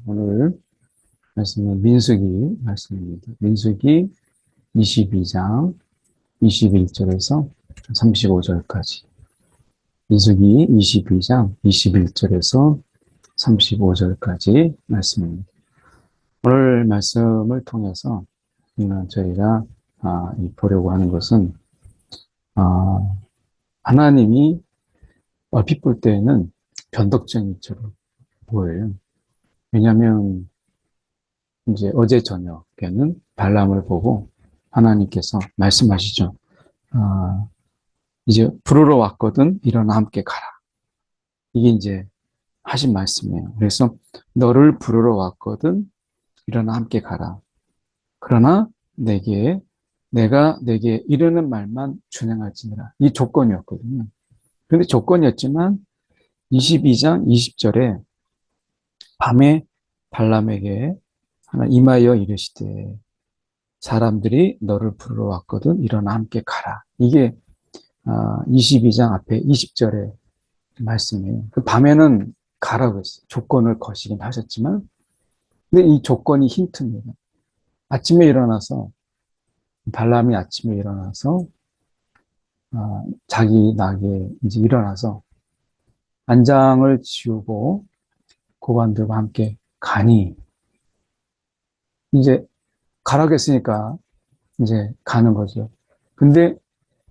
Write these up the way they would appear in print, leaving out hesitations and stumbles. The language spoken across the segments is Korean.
오늘 말씀은 민수기 말씀입니다. 민수기 22장 21절에서 35절까지. 민수기 22장 21절에서 35절까지 말씀입니다. 오늘 말씀을 통해서 저희가 보려고 하는 것은 하나님이 얼핏 볼 때에는 변덕쟁이처럼 보여요. 왜냐하면 이제 어제 저녁에는 발람을 보고 하나님께서 말씀하시죠. 이제 부르러 왔거든 일어나 함께 가라. 이게 이제 하신 말씀이에요. 그래서 너를 부르러 왔거든 일어나 함께 가라. 그러나 내가 내게 이르는 말만 준행할지니라. 이 조건이었거든요. 그런데 조건이었지만 22장 20절에 밤에 발람에게 하나 임하여 이르시되 사람들이 너를 부르러 왔거든 일어나 함께 가라. 이게 22장 앞에 20절의 말씀이에요. 그 밤에는 가라고 했어요. 조건을 거시긴 하셨지만 근데 이 조건이 힌트입니다. 아침에 일어나서 발람이 아침에 일어나서 자기 낙에 이제 일어나서 안장을 지우고 고관들과 함께 가니 이제 가라고 했으니까 이제 가는 거죠. 근데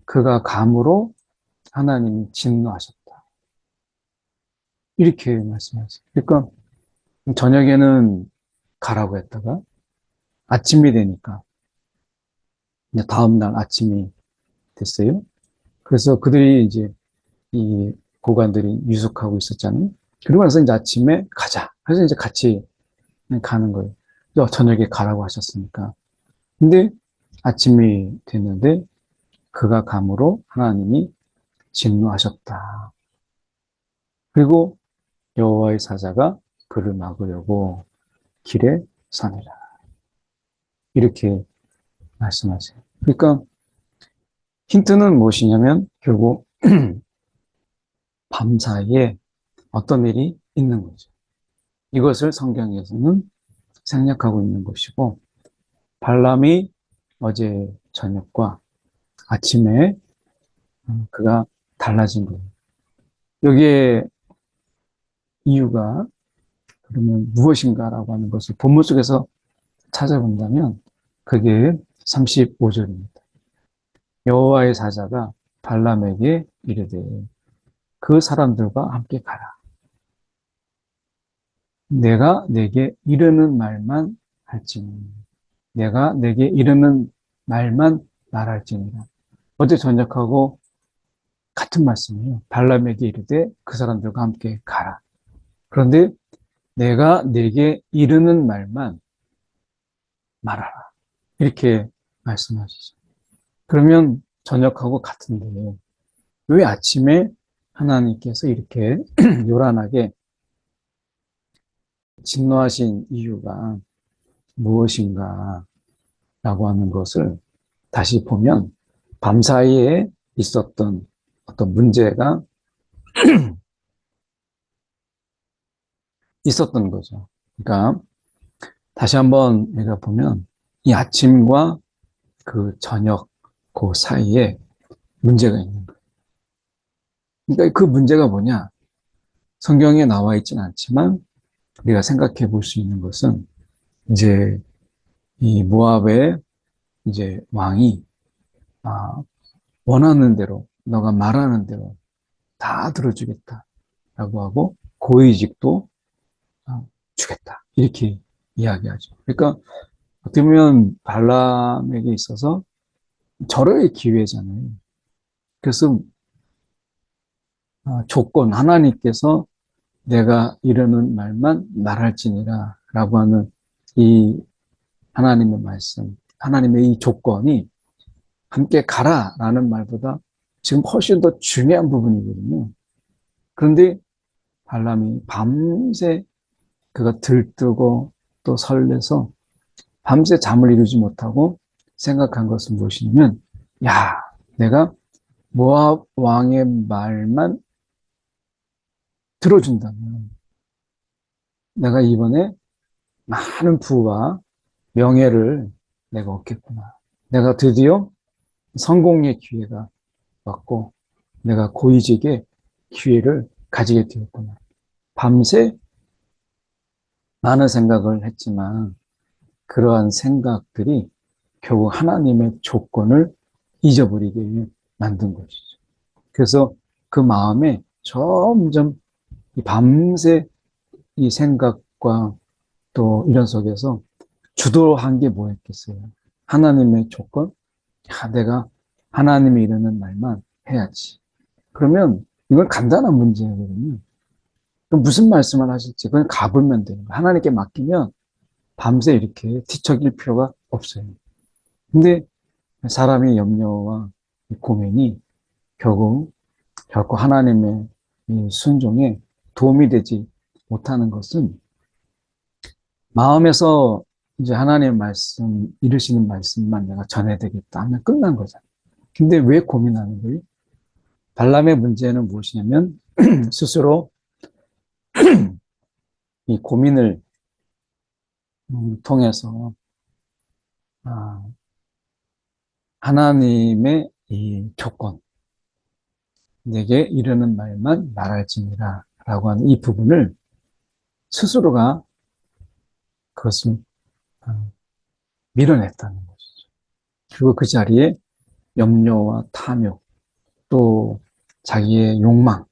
그가 감으로 하나님이 진노하셨다. 이렇게 말씀하세요. 그러니까 저녁에는 가라고 했다가 아침이 되니까 이제 다음 날 아침이 됐어요. 그래서 그들이 이제 이 고관들이 유숙하고 있었잖아요. 그러고 나서 이제 아침에 가자. 그래서 이제 같이 가는 거예요. 저녁에 가라고 하셨으니까. 근데 아침이 됐는데 그가 감으로 하나님이 진노하셨다. 그리고 여호와의 사자가 그를 막으려고 길에 서니라. 이렇게 말씀하세요. 그러니까 힌트는 무엇이냐면 결국 밤 사이에 어떤 일이 있는 거죠. 이것을 성경에서는 생략하고 있는 것이고 발람이 어제 저녁과 아침에 그가 달라진 거예요. 여기에 이유가 그러면 무엇인가라고 하는 것을 본문 속에서 찾아본다면 그게 35절입니다. 여호와의 사자가 발람에게 이르되 그 사람들과 함께 가라. 내가 내게 이르는 말만 할지니 내가 내게 이르는 말만 말할지니라. 어제 저녁하고 같은 말씀이에요. 발람에게 이르되 그 사람들과 함께 가라. 그런데 내가 내게 이르는 말만 말하라. 이렇게 말씀하시죠. 그러면 저녁하고 같은데 왜 아침에 하나님께서 이렇게 요란하게 진노하신 이유가 무엇인가 라고 하는 것을 다시 보면 밤사이에 있었던 어떤 문제가 있었던 거죠. 그러니까 다시 한번 우리가 보면 이 아침과 그 저녁 그 사이에 문제가 있는 거예요. 그러니까 그 문제가 뭐냐? 성경에 나와 있지는 않지만 우리가 생각해 볼 수 있는 것은 이제 이 모압의 이제 왕이 원하는 대로 너가 말하는 대로 다 들어주겠다라고 하고 고위직도 주겠다 이렇게 이야기하죠. 그러니까 어떻게 보면 발람에게 있어서 절호의 기회잖아요. 그래서 조건 하나님께서 내가 이르는 말만 말할지니라 라고 하는 이 하나님의 말씀, 하나님의 이 조건이 함께 가라라는 말보다 지금 훨씬 더 중요한 부분이거든요. 그런데 발람이 밤새 그가 들뜨고 또 설레서 밤새 잠을 이루지 못하고 생각한 것은 무엇이냐면 야, 내가 모압 왕의 말만 들어준다면 내가 이번에 많은 부와 명예를 내가 얻겠구나. 내가 드디어 성공의 기회가 왔고, 내가 고위직의 기회를 가지게 되었구나. 밤새 많은 생각을 했지만, 그러한 생각들이 결국 하나님의 조건을 잊어버리게 만든 것이죠. 그래서 그 마음에 점점 밤새 이 생각과 또 이런 속에서 주도한 게 뭐였겠어요? 하나님의 조건? 야, 내가 하나님이 이르는 말만 해야지. 그러면 이건 간단한 문제거든요. 그럼 무슨 말씀을 하실지 그냥 가보면 돼요. 하나님께 맡기면 밤새 이렇게 뒤척일 필요가 없어요. 근데 사람의 염려와 고민이 결코 하나님의 이 순종에 도움이 되지 못하는 것은 마음에서 이제 하나님의 말씀, 이루시는 말씀만 내가 전해야 되겠다 하면 끝난 거잖아요. 근데 왜 고민하는 거예요? 발람의 문제는 무엇이냐면 스스로 이 고민을 통해서 하나님의 이 조건, 내게 이르는 말만 말할지니라 라고 하는 이 부분을 스스로가 그것을 밀어냈다는 것이죠. 그리고 그 자리에 염려와 탐욕, 또 자기의 욕망,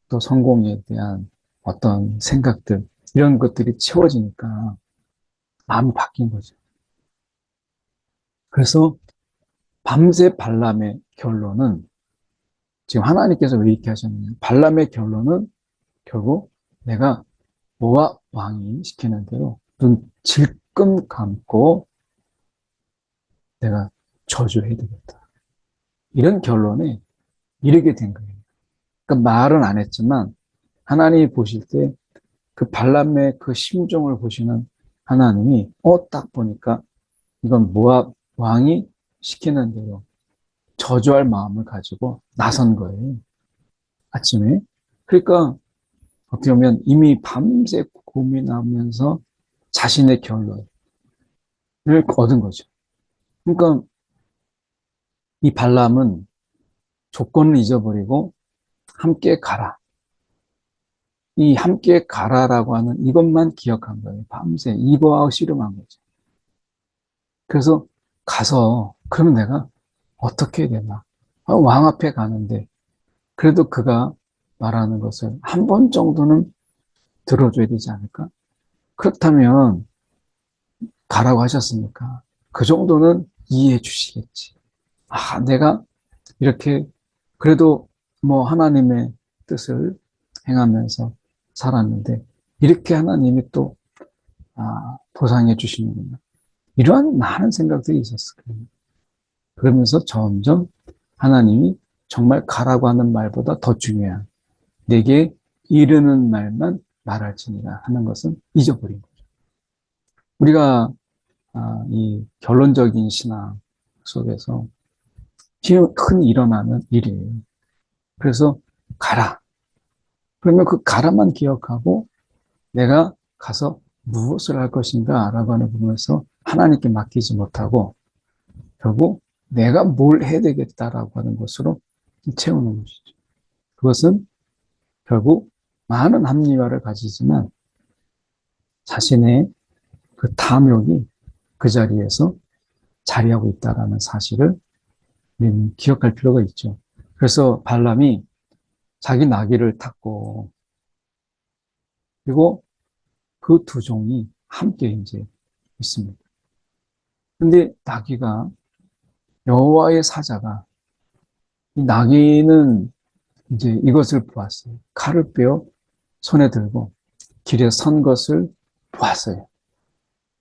또 성공에 대한 어떤 생각들, 이런 것들이 채워지니까 마음이 바뀐 거죠. 그래서 밤새 발람의 결론은 지금 하나님께서 왜 이렇게 하셨느냐. 발람의 결론은 결국 내가 모압 왕이 시키는 대로 눈 질끈 감고 내가 저주해야 되겠다. 이런 결론에 이르게 된 거예요. 그러니까 말은 안 했지만 하나님이 보실 때 그 발람의 그 심정을 보시는 하나님이 딱 보니까 이건 모압 왕이 시키는 대로 저주할 마음을 가지고 나선 거예요. 아침에. 그러니까 어떻게 보면 이미 밤새 고민하면서 자신의 결론을 얻은 거죠. 그러니까 이 발람은 조건을 잊어버리고 함께 가라. 이 함께 가라라고 하는 이것만 기억한 거예요. 밤새 이거하고 씨름한 거죠. 그래서 가서 그러면 내가 어떻게 해야 되나? 왕 앞에 가는데 그래도 그가 말하는 것을 한 번 정도는 들어줘야 되지 않을까? 그렇다면 가라고 하셨으니까 그 정도는 이해해 주시겠지. 내가 이렇게 그래도 뭐 하나님의 뜻을 행하면서 살았는데 이렇게 하나님이 또 보상해 주시는구나. 이러한 많은 생각들이 있었어요. 그러면서 점점 하나님이 정말 가라고 하는 말보다 더 중요한 내게 이르는 말만 말할지니라 하는 것은 잊어버린 거죠. 우리가 이 결론적인 신앙 속에서 흔히 일어나는 일이에요. 그래서 가라. 그러면 그 가라만 기억하고 내가 가서 무엇을 할 것인가 라고 하는 부분에서 하나님께 맡기지 못하고 결국 내가 뭘 해야 되겠다라고 하는 것으로 채우는 것이죠. 그것은 결국 많은 합리화를 가지지만 자신의 그 탐욕이 그 자리에서 자리하고 있다는 사실을 우리는 기억할 필요가 있죠. 그래서 발람이 자기 나귀를 탔고 그리고 그 두 종이 함께 이제 있습니다. 근데 나귀가 여호와의 사자가 이 나귀는 이제 이것을 보았어요. 칼을 빼어 손에 들고 길에 선 것을 보았어요.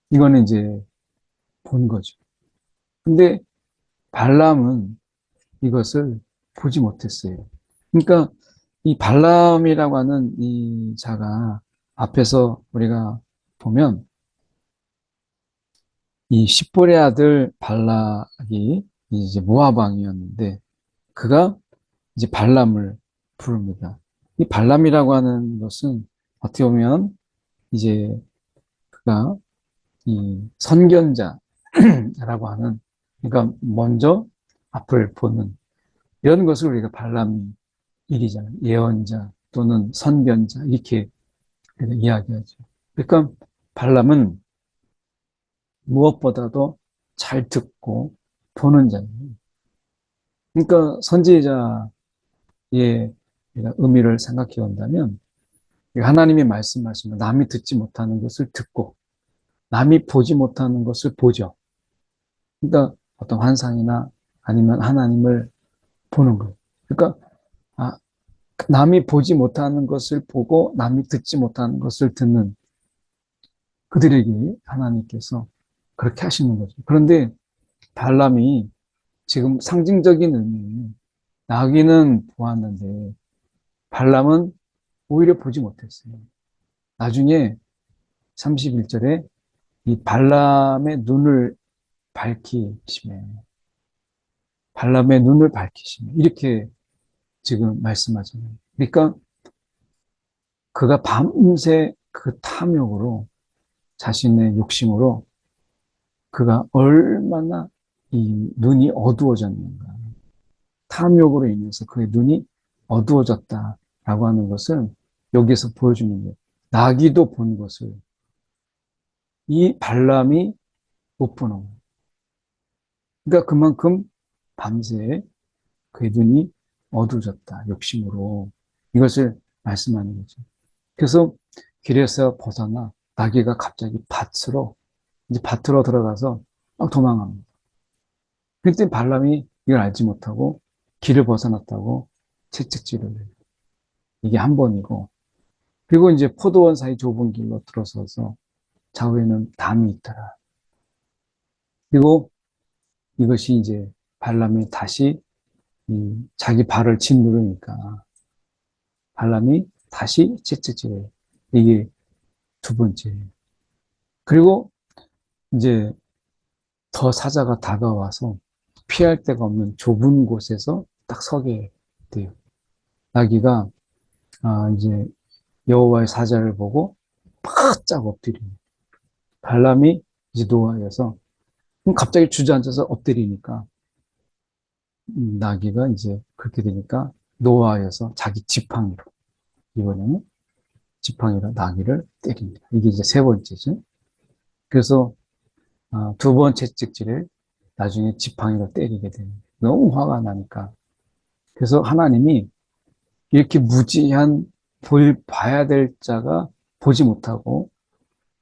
이거는 이제 본 거죠. 근데 발람은 이것을 보지 못했어요. 그러니까 이 발람이라고 하는 이 자가 앞에서 우리가 보면 이 십볼의 아들 발락이 이제 모압 왕이었는데 그가 이제 발람을 부릅니다. 이 발람이라고 하는 것은 어떻게 보면 이제 그러니까 이 선견자라고 하는, 그러니까 먼저 앞을 보는 이런 것을 우리가 발람 일이잖아요. 예언자 또는 선견자 이렇게 이야기하죠. 그러니까 발람은 무엇보다도 잘 듣고 보는 자예요. 그러니까 선지자의 의미를 생각해 본다면 하나님이 말씀하시면 남이 듣지 못하는 것을 듣고 남이 보지 못하는 것을 보죠. 그러니까 어떤 환상이나 아니면 하나님을 보는 거예요. 그러니까 남이 보지 못하는 것을 보고 남이 듣지 못하는 것을 듣는 그들에게 하나님께서 그렇게 하시는 거죠. 그런데 발람이 지금 상징적인 의미, 나귀는 보았는데 발람은 오히려 보지 못했어요. 나중에 31절에 이 발람의 눈을 밝히시며 발람의 눈을 밝히시며 이렇게 지금 말씀하잖아요. 그러니까 그가 밤새 그 탐욕으로 자신의 욕심으로 그가 얼마나 이 눈이 어두워졌는가. 탐욕으로 인해서 그의 눈이 어두워졌다라고 하는 것을 여기서 보여주는 거예요. 나귀도 본 것을 이 발람이 못 보는 거예요. 그러니까 그만큼 밤새 그의 눈이 어두워졌다. 욕심으로. 이것을 말씀하는 거죠. 그래서 길에서 벗어나 나귀가 갑자기 이제 밭으로 들어가서 막 도망합니다. 그때 발람이 이걸 알지 못하고 길을 벗어났다고 채찍질을 해요. 이게 한 번이고, 그리고 이제 포도원 사이 좁은 길로 들어서서 좌우에는 담이 있더라. 그리고 이것이 이제 발람이 다시 자기 발을 짓누르니까 발람이 다시 채찍질해요. 이게 두 번째. 그리고 이제 더 사자가 다가와서 피할 데가 없는 좁은 곳에서 딱 서게 돼요. 나귀가 이제 여호와의 사자를 보고 바짝 엎드립니다. 발람이 이제 노하여서 갑자기 주저앉아서 엎드리니까 나귀가 이제 그렇게 되니까 노하여서 자기 지팡이로 이번에는 지팡이로 나귀를 때립니다. 이게 이제 세 번째죠. 그래서 두 번째 찍질에 나중에 지팡이로 때리게 됩니다. 너무 화가 나니까. 그래서 하나님이 이렇게 무지한 봐야 될 자가 보지 못하고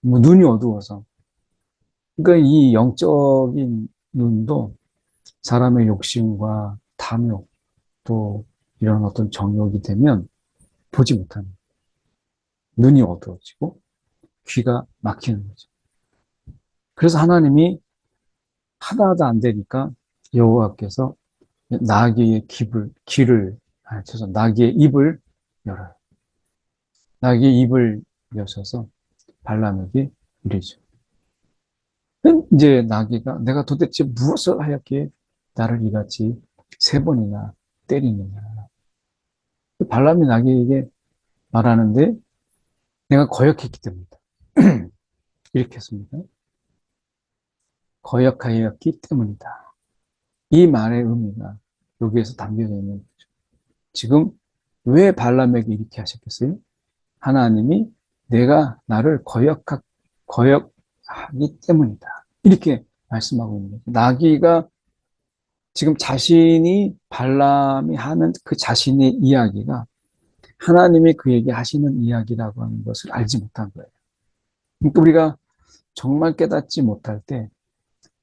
눈이 어두워서, 그러니까 이 영적인 눈도 사람의 욕심과 탐욕 또 이런 어떤 정욕이 되면 보지 못하는, 눈이 어두워지고 귀가 막히는 거죠. 그래서 하나님이 하나도 안 되니까 여호와께서 나귀의 나귀의 입을 열어요. 나귀의 입을 여셔서 발람에게 이르죠. 이제 나귀가 내가 도대체 무엇을 하였기에 나를 이같이 세 번이나 때리느냐. 발람이 나귀에게 말하는데 내가 거역했기 때문이다. 이렇게 했습니다. 거역하였기 때문이다. 이 말의 의미가 여기에서 담겨져 있는 거죠. 지금 왜 발람에게 이렇게 하셨겠어요? 하나님이 내가 나를 거역하기 때문이다. 이렇게 말씀하고 있는 거죠. 나귀가 지금 자신이 발람이 하는 그 자신의 이야기가 하나님이 그에게 하시는 이야기라고 하는 것을 알지 못한 거예요. 그러니까 우리가 정말 깨닫지 못할 때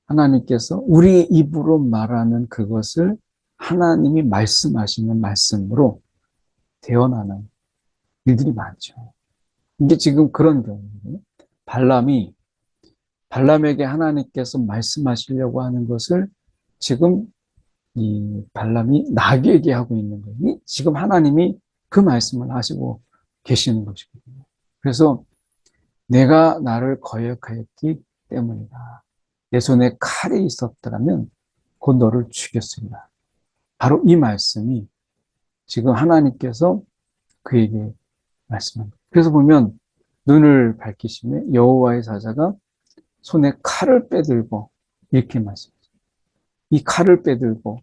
하나님께서 우리 입으로 말하는 그것을 하나님이 말씀하시는 말씀으로 대언하는 일들이 많죠. 이게 지금 그런 경우거든요. 발람에게 하나님께서 말씀하시려고 하는 것을 지금 이 발람이 나귀에게 하고 있는 거예요. 지금 하나님이 그 말씀을 하시고 계시는 것이거든요. 그래서 내가 나를 거역하였기 때문이다. 내 손에 칼이 있었더라면 곧 너를 죽였습니다. 바로 이 말씀이 지금 하나님께서 그에게 말씀합니다. 그래서 보면 눈을 밝히시며 여호와의 사자가 손에 칼을 빼들고 이렇게 말씀하세요. 이 칼을 빼들고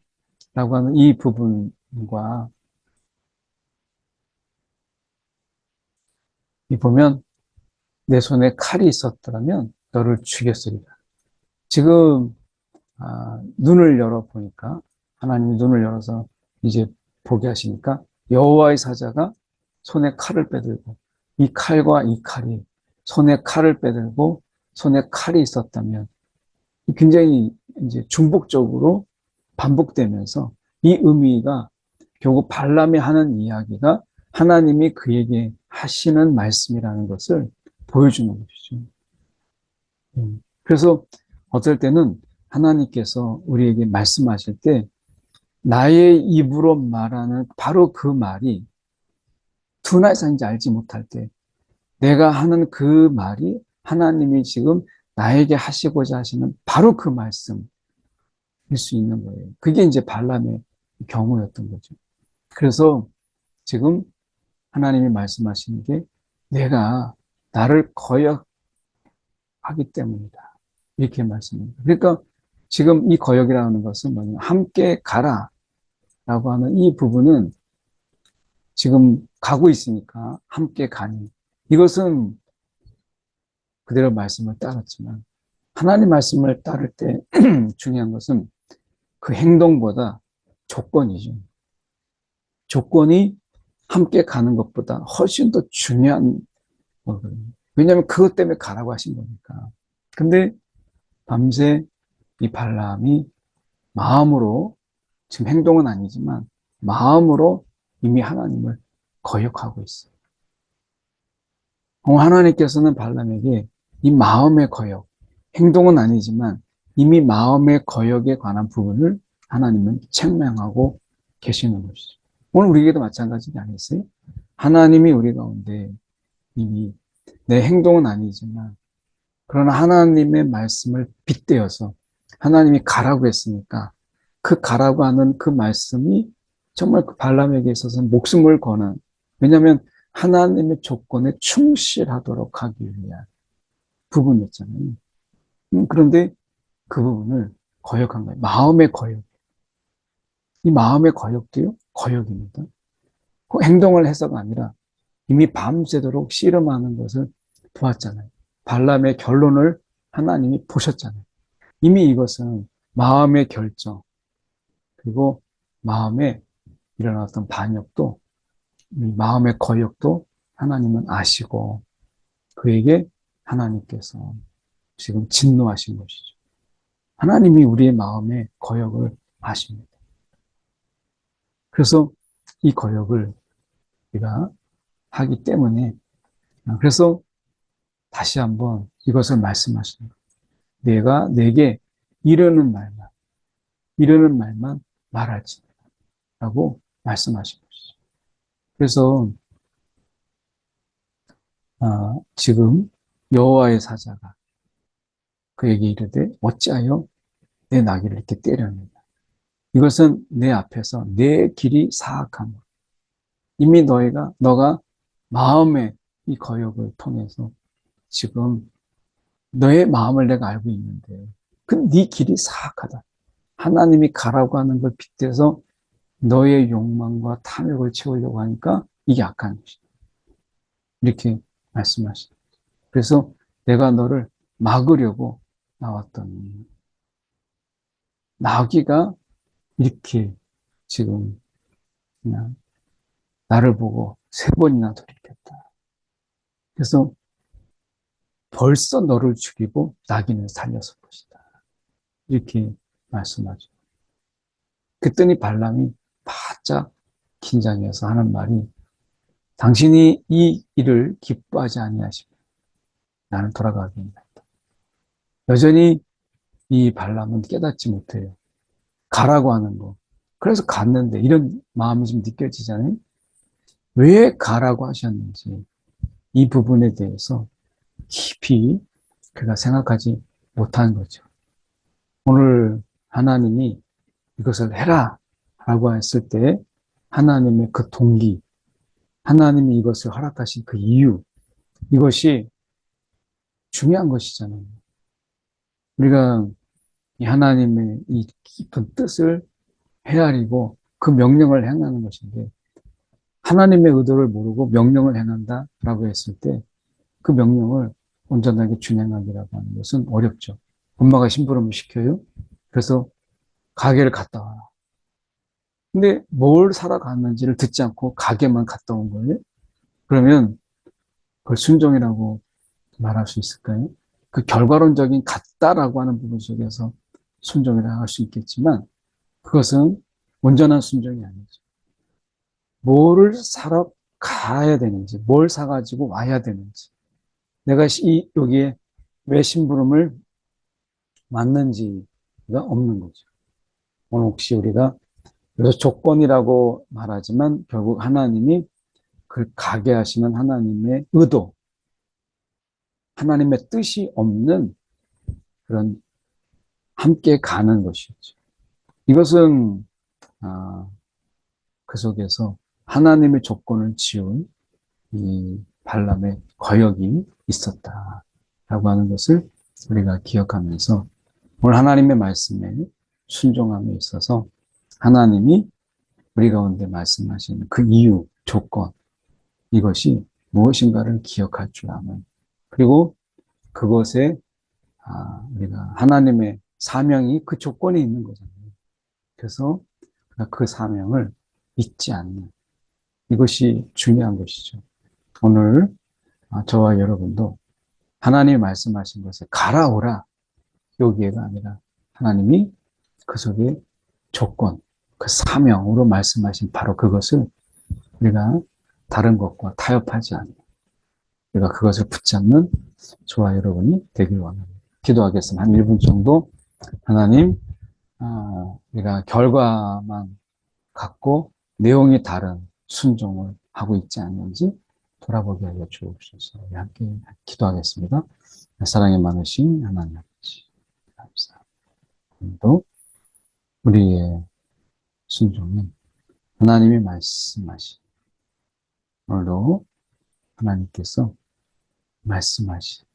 라고 하는 이 부분과 이 보면 내 손에 칼이 있었더라면 너를 죽였으리라. 지금 눈을 열어보니까 하나님이 눈을 열어서 이제 보게 하시니까 여호와의 사자가 손에 칼을 빼들고 이 칼과 이 칼이 손에 칼을 빼들고 손에 칼이 있었다면 굉장히 이제 중복적으로 반복되면서 이 의미가 결국 발람이 하는 이야기가 하나님이 그에게 하시는 말씀이라는 것을 보여주는 것이죠. 그래서 어떨 때는 하나님께서 우리에게 말씀하실 때 나의 입으로 말하는 바로 그 말이 두나 이상인지 알지 못할 때 내가 하는 그 말이 하나님이 지금 나에게 하시고자 하시는 바로 그 말씀일 수 있는 거예요. 그게 이제 발람의 경우였던 거죠. 그래서 지금 하나님이 말씀하시는 게 내가 나를 거역하기 때문이다. 이렇게 말씀합니다. 그러니까 지금 이 거역이라는 것은 뭐냐면 함께 가라 라고 하는 이 부분은 지금 가고 있으니까 함께 가니 이것은 그대로 말씀을 따랐지만 하나님 말씀을 따를 때 중요한 것은 그 행동보다 조건이죠. 조건이 함께 가는 것보다 훨씬 더 중요한 거거든요. 왜냐하면 그것 때문에 가라고 하신 거니까. 근데 밤새 이 발람이 마음으로 지금 행동은 아니지만 마음으로 이미 하나님을 거역하고 있어요. 하나님께서는 발람에게 이 마음의 거역, 행동은 아니지만 이미 마음의 거역에 관한 부분을 하나님은 책명하고 계시는 것이죠. 오늘 우리에게도 마찬가지 아니겠어요? 하나님이 우리 가운데 이미 내 행동은 아니지만 그러나 하나님의 말씀을 빗대어서 하나님이 가라고 했으니까 그 가라고 하는 그 말씀이 정말 그 발람에게 있어서는 목숨을 거는, 왜냐하면 하나님의 조건에 충실하도록 하기 위한 부분이었잖아요. 그런데 그 부분을 거역한 거예요. 마음의 거역. 이 마음의 거역도요, 거역입니다. 그 행동을 해서가 아니라 이미 밤새도록 씨름하는 것을 보았잖아요. 발람의 결론을 하나님이 보셨잖아요. 이미 이것은 마음의 결정, 그리고 마음에 일어났던 반역도, 마음의 거역도 하나님은 아시고 그에게 하나님께서 지금 진노하신 것이죠. 하나님이 우리의 마음의 거역을 아십니다. 그래서 이 거역을 우리가 하기 때문에, 그래서 다시 한번 이것을 말씀하시는 거예요. 내가 내게 이르는 말만 말할지 라고 말씀하신 것이죠. 그래서 지금 여호와의 사자가 그에게 이르되 어찌하여 내 나귀를 이렇게 때렸느냐. 이것은 내 앞에서 내 길이 사악함. 이미 너가 마음의 이 거역을 통해서 지금 너의 마음을 내가 알고 있는데 그 네 길이 사악하다. 하나님이 가라고 하는 걸 빗대서 너의 욕망과 탐욕을 채우려고 하니까 이게 악한 것이다. 이렇게 말씀하시다. 그래서 내가 너를 막으려고 나왔더니 나귀가 이렇게 지금 그냥 나를 보고 3번이나 돌이켰다. 그래서 벌써 너를 죽이고 나귀는 살렸을 것이다. 이렇게 말씀하죠. 그랬더니 발람이 바짝 긴장해서 하는 말이 당신이 이 일을 기뻐하지 아니하시면 나는 돌아가겠나이다. 여전히 이 발람은 깨닫지 못해요. 가라고 하는 거. 그래서 갔는데 이런 마음이 좀 느껴지잖아요. 왜 가라고 하셨는지 이 부분에 대해서 깊이 그가 생각하지 못한 거죠. 오늘 하나님이 이것을 해라 라고 했을 때 하나님의 그 동기, 하나님이 이것을 허락하신 그 이유, 이것이 중요한 것이잖아요. 우리가 이 하나님의 이 깊은 뜻을 헤아리고 그 명령을 행하는 것인데, 하나님의 의도를 모르고 명령을 행한다라고 했을 때 그 명령을 온전하게 준행하기라고 하는 것은 어렵죠. 엄마가 심부름을 시켜요. 그래서 가게를 갔다 와라. 근데 뭘 사러 갔는지를 듣지 않고 가게만 갔다 온 거예요. 그러면 그걸 순종이라고 말할 수 있을까요? 그 결과론적인 같다라고 하는 부분 속에서 순종이라고 할 수 있겠지만, 그것은 온전한 순종이 아니죠. 뭐를 사러 가야 되는지, 뭘 사가지고 와야 되는지, 내가 여기에 왜 심부름을 왔는지가 없는 거죠. 오늘 혹시 우리가 그래서 조건이라고 말하지만 결국 하나님이 그 가게 하시는 하나님의 의도, 하나님의 뜻이 없는 그런 함께 가는 것이죠. 이것은 그 속에서 하나님의 조건을 지운 이 발람의 거역이 있었다라고 하는 것을 우리가 기억하면서 오늘 하나님의 말씀에 순종함에 있어서 하나님이 우리 가운데 말씀하시는 그 이유, 조건, 이것이 무엇인가를 기억할 줄 아는, 그리고 그것에 우리가 하나님의 사명이 그 조건에 있는 거잖아요. 그래서 그 사명을 잊지 않는, 이것이 중요한 것이죠. 오늘 저와 여러분도 하나님이 말씀하신 것에 가라 오라, 여기에가 아니라 하나님이 그 속에 조건, 그 사명으로 말씀하신 바로 그것을 우리가 다른 것과 타협하지 않는, 우리가 그것을 붙잡는 저와 여러분이 되길 원합니다. 기도하겠습니다. 한 1분 정도. 하나님, 우리가 결과만 갖고 내용이 다른 순종을 하고 있지 않는지 돌아보게 하여 주옵소서. 함께 기도하겠습니다. 사랑이 많으신 하나님 아버지, 감사합니다. 오늘도 우리의 순종은 하나님이 말씀하신, 오늘도 하나님께서 말씀하신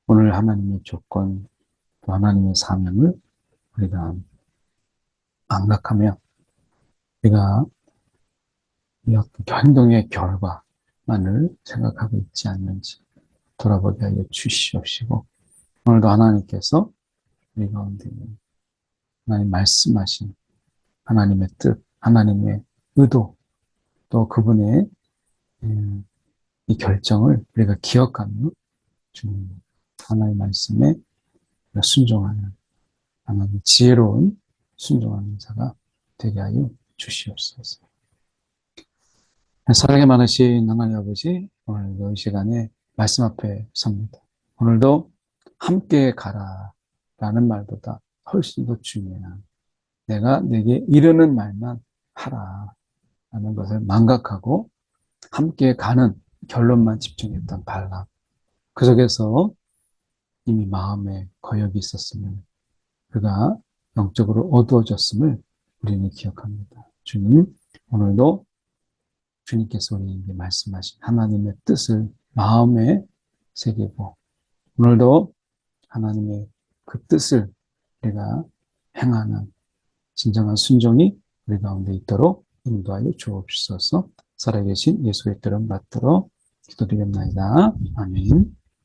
오늘 하나님의 조건, 또 하나님의 사명을 우리가 망각하며 우리가 이 어떤 행동의 결과만을 생각하고 있지 않는지 돌아보게 하여 주시옵시고, 오늘도 하나님께서 우리 가운데 하나님 말씀하신 하나님의 뜻, 하나님의 의도, 또 그분의 이 결정을 우리가 기억하며 주님 하나님의 말씀에 순종하는, 하나님 지혜로운 순종하는 자가 되게 하여 주시옵소서. 사랑이 많으신 하나님 아버지, 오늘도 이 시간에 말씀 앞에 섭니다. 오늘도 함께 가라 라는 말보다 훨씬 더 중요한, 내가 내게 이르는 말만 하라 라는 것을 망각하고 함께 가는 결론만 집중했던 발람, 그 속에서 이미 마음에 거역이 있었으면 그가 영적으로 어두워졌음을 우리는 기억합니다. 주님, 오늘도 주님께서 우리에게 말씀하신 하나님의 뜻을 마음에 새기고, 오늘도 하나님의 그 뜻을 우리가 행하는 진정한 순종이 우리 가운데 있도록 인도하여 주옵소서. 살아계신 예수의 뜻을 받들어 기도드렸나이다. 아멘.